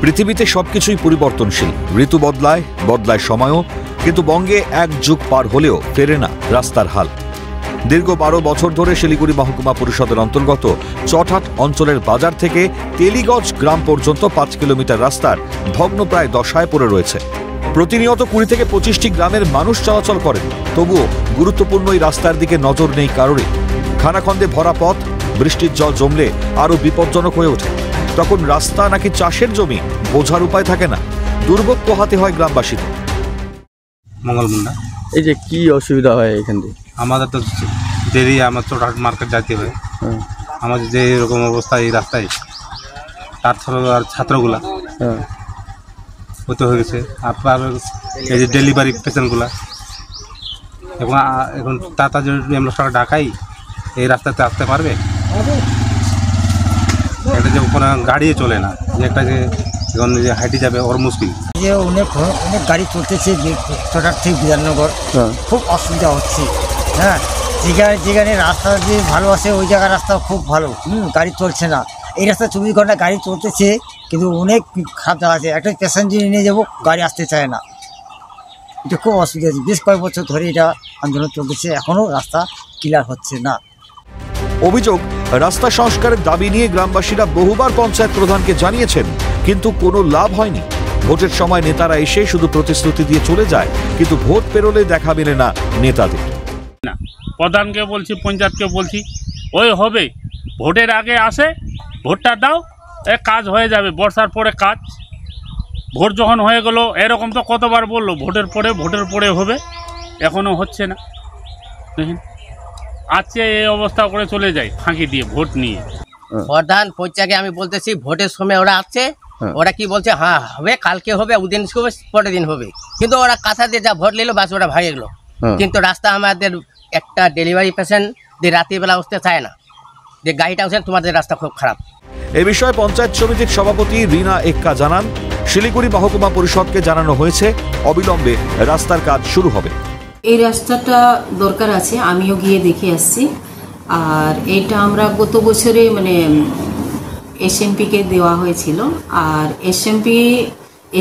পৃথিবীতে সবকিছুই পরিবর্তনশীল, ঋতু বদলায়, বদলায় সময়ও, কিন্তু বঙ্গে এক যুগ পার হলেও ফেরে না রাস্তার হাল। দীর্ঘ 12 বছর ধরে শিলিগুড়ি মহকুমা পরিষদের অন্তর্গত চটহাট অঞ্চলের বাজার থেকে তেলিগঞ্জ গ্রাম পর্যন্ত 5 কিলোমিটার রাস্তার ভগ্নপ্রায় দশায় পড়ে রয়েছে। প্রতিনিয়ত 20 থেকে 25টি গ্রামের মানুষ চলাচল করেন, তবুও গুরুত্বপূর্ণ এই রাস্তার দিকে নজর নেই কারোরই। খানাখন্দে ভরা পথ, বৃষ্টির জল জমলে আরও বিপজ্জনক হয়ে ওঠে। তখন রাস্তা নাকি চাষের জমি বোঝার উপায় থাকে না, দুর্ভোগ পোহাতে হয় গ্রামবাসীদের। মঙ্গল মুন্ডা। এই যে কি অসুবিধা হয় এখান থেকে? আমাদের তো দেরি, আমার চটহাট মার্কেট যেতে হয়। আমাদের যে এরকম অবস্থা এই রাস্তায়, তার আর ছাত্রগুলা হতে হয়ে গেছে। আপনার এই যে ডেলিভারি পেশেন্টগুলা এখন তাড়াতাড়ি অ্যাম্বুলেন্সটা ডাকাই এই রাস্তাতে আসতে পারবে? একটা যে কোনো গাড়ি চলে না, যে একটা যে এখন যে হাইটে যাবে ওর মুশকিল। যে অনেক গাড়ি চলতেছে চটহাট থেকে বিধাননগর, খুব অসুবিধা হচ্ছে। হ্যাঁ, যেখানে রাস্তা যে ভালো আছে ওই জায়গার রাস্তা খুব ভালো, গাড়ি চলছে না। এই রাস্তা 24 ঘন্টা গাড়ি চলতেছে, কিন্তু অনেক খারাপ জায়গা আছে। একটা প্যাসেঞ্জার নিয়ে যাবো, গাড়ি আসতে চায় না। এটা খুব অসুবিধা আছে। বেশ কয়েক বছর ধরে এটা আন্দোলন চলতেছে, এখনও রাস্তা ক্লিয়ার হচ্ছে না। অভিযোগ, রাস্তা সংস্কারের দাবি নিয়ে গ্রামবাসীরা বহুবার পঞ্চায়েত প্রধানকে জানিয়েছেন, কিন্তু কোনো লাভ হয়নি। ভোটের সময় নেতারা এসে শুধু প্রতিশ্রুতি দিয়ে চলে যায়, কিন্তু ভোট পেরোলে দেখা মেলে না নেতাদের। না, প্রধানকে বলছি, পঞ্চায়েতকে বলছি, ওই হবে, ভোটের আগে আসে, ভোটটা দাও, কাজ হয়ে যাবে। বর্ষার পরে কাজ, ভোট যখন হয়ে গেল, এরকম তো কতবার বললো ভোটের পরে হবে, এখনও হচ্ছে না। দেখেন আজকে এই অবস্থা করে চলে যায় ফাঁকি দিয়ে ভোট নিয়ে। প্রধান পঞ্চায়েতকে আমি বলতেছি ভোটের সময় ওরা আসছে, ওরা কি বলছে, হ্যাঁ হবে, কালকে হবে, ওদিন হবে, পরের দিন হবে, কিন্তু ওরা কথা দিয়ে যা ভোট নিল বাস ওরা ভাগে গেলো। কিন্তু রাস্তা আমাদের একটা ডেলিভারি পেশেন্ট যে রাত্রিবেলা আসতে চায় না, যে গাড়িটা আসেন তোমাদের রাস্তা খুব খারাপ। এ বিষয়ে পঞ্চায়েত সমিতির সভাপতি রিনা এক্কা জানান, শিলিগুড়ি মহকুমা পরিষদকে জানানো হয়েছে, অবিলম্বে রাস্তার কাজ শুরু হবে। এই রাস্তাটা দরকার আছে, আমিও গিয়ে দেখে আসছি। আর এটা আমরা গত বছরে এসএমপিকে দেওয়া হয়েছিল, আর এসএমপি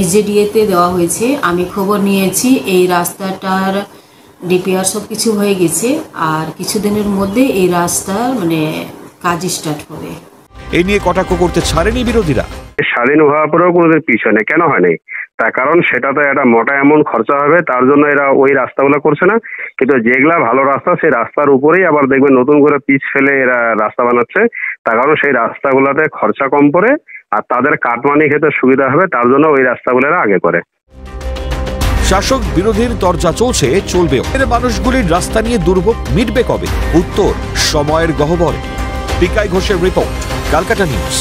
এসজেডিএতে দেওয়া হয়েছে। আমি খবর নিয়েছি এই রাস্তাটার ডিপিআর সব কিছু হয়ে গেছে, আর কিছুদিনের মধ্যে এই রাস্তার কাজ স্টার্ট হবে। এই নিয়ে কটাক্ষ করতে ছাড়েনি বিরোধীরা। স্বাধীন হওয়ার পরেও কোনোদিন পিছনে কেন হয়নি, তার কারণ সেটা তো একটা মোটা এমন খরচা হবে, তার জন্য এরা ওই রাস্তাগুলো করছে না। কিন্তু যেগুলা ভালো রাস্তা, সেই রাস্তার উপরেই আবার দেখবেন নতুন করে পিচ ফেলে এরা রাস্তা বানাচ্ছে। তার কারণ সেই রাস্তাগুলোতে খরচা কম পড়ে আর তাদের কাটমানি খেতে সুবিধা হবে, তার জন্য ওই রাস্তাগুলো এরা আগে করে। শাসক বিরোধীর তরজা চলছে, চলবেও। এর মানুষগুলির রাস্তা নিয়ে দুর্ভোগ মিটবে কবে? উত্তর সময়ের গহ্বরে। পিকাই ঘোষের রিপোর্ট, ক্যালকাটা নিউজ।